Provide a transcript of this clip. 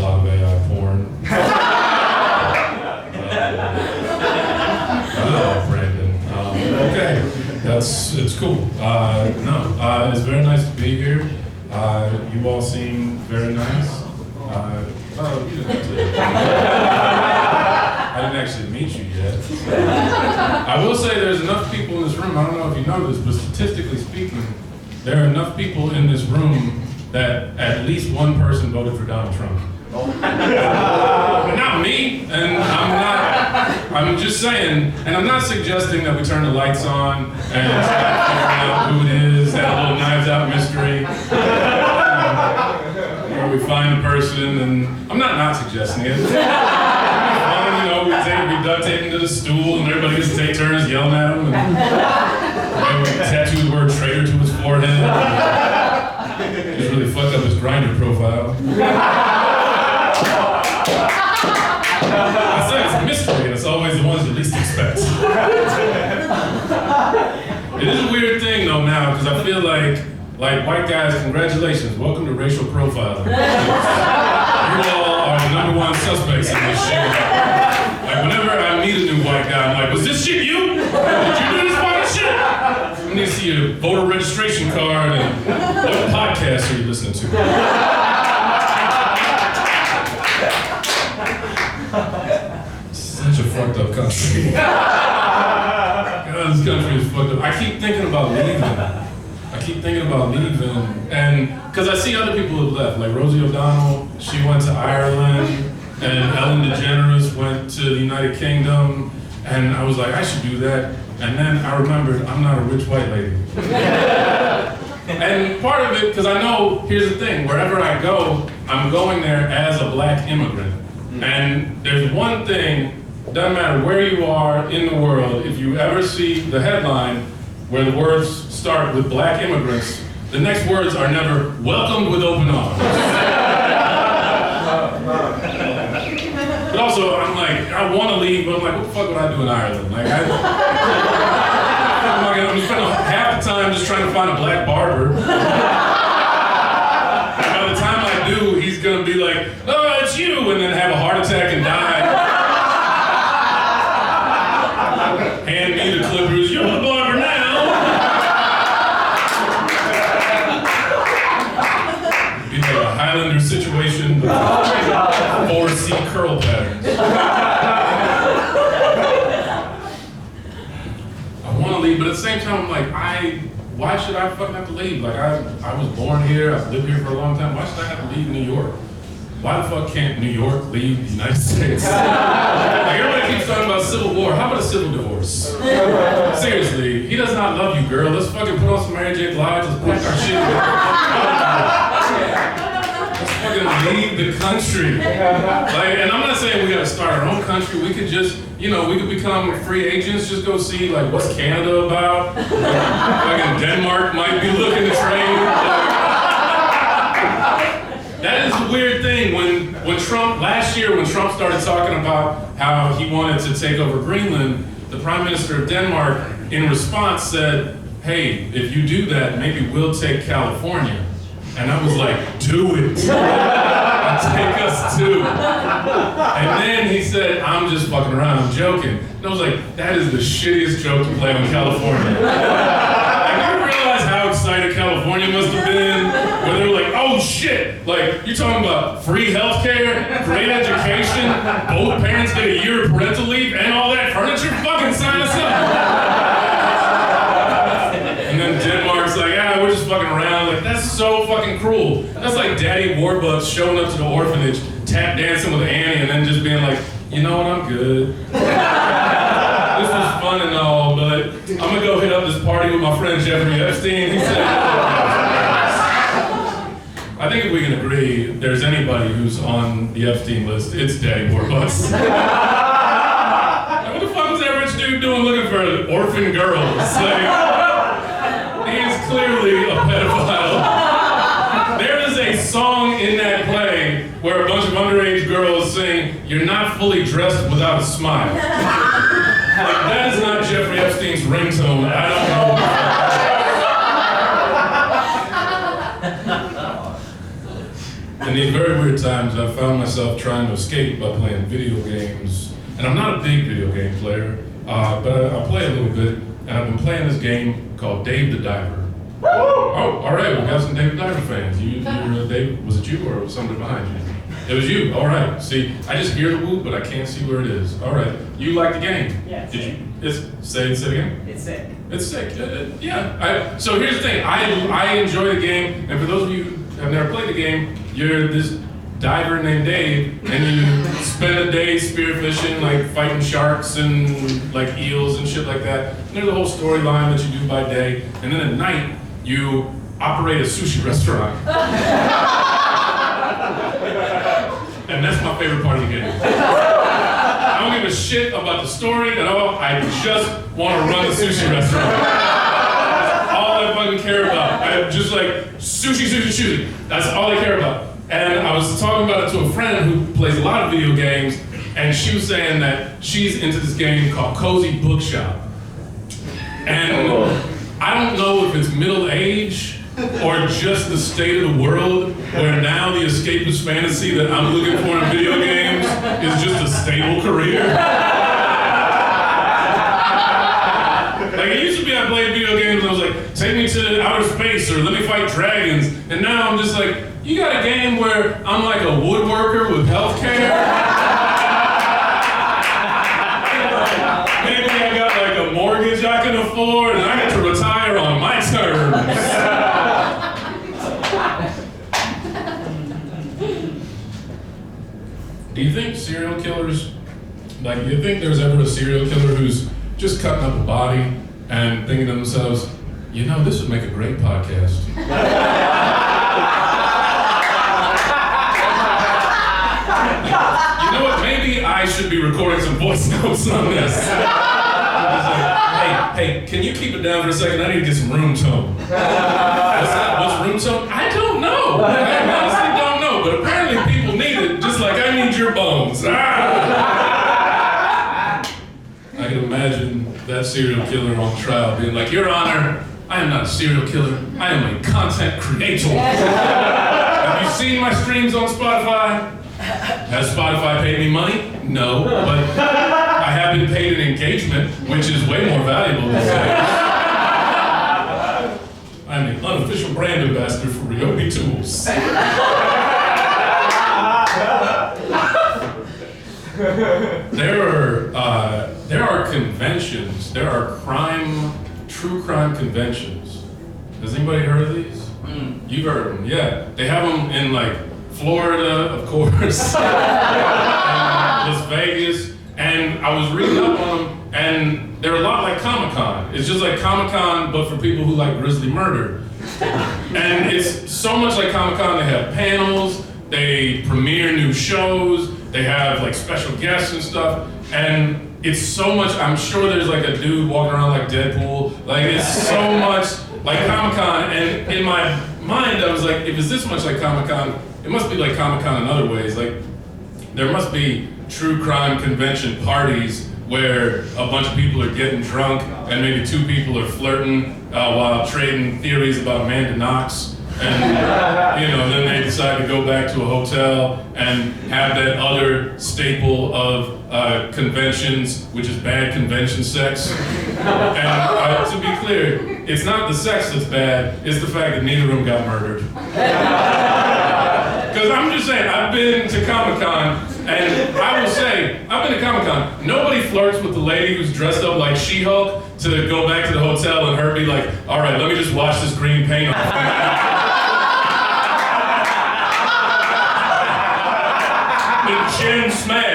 lot of AI porn. Brandon. Okay, it's cool. It's very nice to be here. You all seem very nice. You didn't have to. I didn't actually meet you yet. I will say there's enough people in this room, I don't know if you know this, but statistically speaking, there are enough people in this room that at least one person voted for Donald Trump. But not me, and I'm just saying, and I'm not suggesting that we turn the lights on and start figuring out who it is, that little Knives Out mystery, where we find a person, and I'm not suggesting it. We duct tape him to the stool, and everybody gets to take turns yelling at him, and we tattoo the word traitor to his forehead. He's really fucked up his Grindr profile. I say it's a mystery, and it's always the ones you least expect. It is a weird thing though now, because I feel like white guys, congratulations, welcome to racial profiling. You all are the #1 suspects in this shit. Like whenever I meet a new white guy, I'm like, was this shit you? Did you do this fucking shit? I need to see your voter registration card and what podcast are you listening to? Such a fucked up country. God, this country is fucked up. I keep thinking about leaving. And because I see other people who have left, like Rosie O'Donnell, she went to Ireland. And Ellen DeGeneres went to the United Kingdom, and I was like, I should do that. And then I remembered, I'm not a rich white lady. And part of it, because I know, here's the thing, wherever I go, I'm going there as a black immigrant. And there's one thing, doesn't matter where you are in the world, if you ever see the headline where the words start with black immigrants, the next words are never welcomed with open arms. But also, I'm like, I want to leave, but I'm like, what the fuck would I do in Ireland? Like, I'm gonna spend half the time just trying to find a black barber. By the time I do, he's gonna be like, oh, it's you, and then have a heart attack and die. Hand me the clippers, you're the barber now. Be like a Highlander situation. 4C curl patterns. I want to leave, but at the same time, I'm like, why should I fucking have to leave? Like, I was born here, I've lived here for a long time. Why should I have to leave New York? Why the fuck can't New York leave the United States? Like, everybody keeps talking about civil war. How about a civil divorce? Seriously, he does not love you, girl. Let's fucking put on some Mary J. Blige. Let's pack our shit. Let's fucking leave the country. Like, and I'm not saying we gotta start our own country. We could just, we could become free agents. Just go see, like, what's Canada about? Like, Denmark might be looking to trade. That is a weird thing. When Trump, last year, when Trump started talking about how he wanted to take over Greenland, the Prime Minister of Denmark, in response, said, hey, if you do that, maybe we'll take California. And I was like, do it. Take us too. And then he said, I'm just fucking around, I'm joking. And I was like, that is the shittiest joke to play on California. And you realize how excited California must have been, where they were like, oh shit, like, you're talking about free healthcare, great education, both parents get a year of parental leave, and all that furniture? Fucking sign us up. And then Denmark's like, we're just fucking around. Like, that's so fucking cruel. That's like Daddy Warbucks showing up to the orphanage, tap dancing with Annie, and then just being like, you know what, I'm good. This was fun and all, but I'm gonna go hit up this party with my friend Jeffrey Epstein. He said, I think if we can agree, if there's anybody who's on the Epstein list, it's Daddy Warbucks. Like, what the fuck is that rich dude doing looking for orphan girls? Like, he is clearly a pedophile. There is a song in that play where a bunch of underage girls sing, "You're not fully dressed without a smile." Like, that is not Jeffrey Epstein's ringtone. I don't know. in these very weird times, I found myself trying to escape by playing video games. And I'm not a big video game player, but I play a little bit. And I've been playing this game called Dave the Diver. Oh, all right, we got some Dave the Diver fans. You're Dave, was it you or was somebody behind you? It was you, all right. See, I just hear the whoop, but I can't see where it is. All right, you like the game? Yeah. Did you? Say it again? It's sick. It's sick. Yeah. So here's the thing. I enjoy the game, and for those of you who have never played the game, you're this diver named Dave, and you spend a day spearfishing, like fighting sharks and like eels and shit like that. And there's a whole storyline that you do by day, and then at night you operate a sushi restaurant. And that's my favorite part of the game. I don't give a shit about the story at all. I just want to run the sushi restaurant. That's all I fucking care about. I'm just like, sushi. That's all I care about. And I was talking about it to a friend who plays a lot of video games, and she was saying that she's into this game called Cozy Bookshop. And I don't know if it's middle age or just the state of the world where now the escapist fantasy that I'm looking for in video games is just a stable career. Like it used to be I played video games and I was like, take me to outer space or let me fight dragons. And now I'm just like, you got a game where I'm like a woodworker with health care? Maybe I got like a mortgage I can afford and I get to retire on my terms. Do you think serial killers, like, do you think there's ever a serial killer who's just cutting up a body and thinking to themselves, you know, this would make a great podcast? You know what, maybe I should be recording some voice notes on this. Like, hey, can you keep it down for a second? I need to get some room tone. What's room tone? I don't know. I honestly don't know, but apparently people need it, just like I need your bones. I can imagine that serial killer on trial being like, Your Honor, I am not a serial killer. I am a content creator. Have you seen my streams on Spotify? Has Spotify paid me money? No, but I have been paid an engagement, which is way more valuable than sales. I'm the unofficial brand ambassador for Ryobi Tools. There are conventions. There are true crime conventions. Has anybody heard of these? You've heard of them, yeah. They have them in like Florida, of course, and Las Vegas, and I was reading up on them, and they're a lot like Comic-Con. It's just like Comic-Con, but for people who like grisly murder. And it's so much like Comic-Con. They have panels, they premiere new shows, they have like special guests and stuff, and it's so much. I'm sure there's like a dude walking around like Deadpool. Like it's so much like Comic-Con, and in my mind I was like, if it's this much like Comic-Con, it must be like Comic-Con in other ways. Like, there must be true crime convention parties where a bunch of people are getting drunk and maybe two people are flirting while trading theories about Amanda Knox. And, you know, then they decide to go back to a hotel and have that other staple of conventions, which is bad convention sex. And to be clear, it's not the sex that's bad, it's the fact that neither of them got murdered. Because I'm just saying, I've been to Comic-Con, and I will say, I've been to Comic-Con, nobody flirts with the lady who's dressed up like She-Hulk to go back to the hotel and her be like, all right, let me just wash this green paint off. And Jen smash.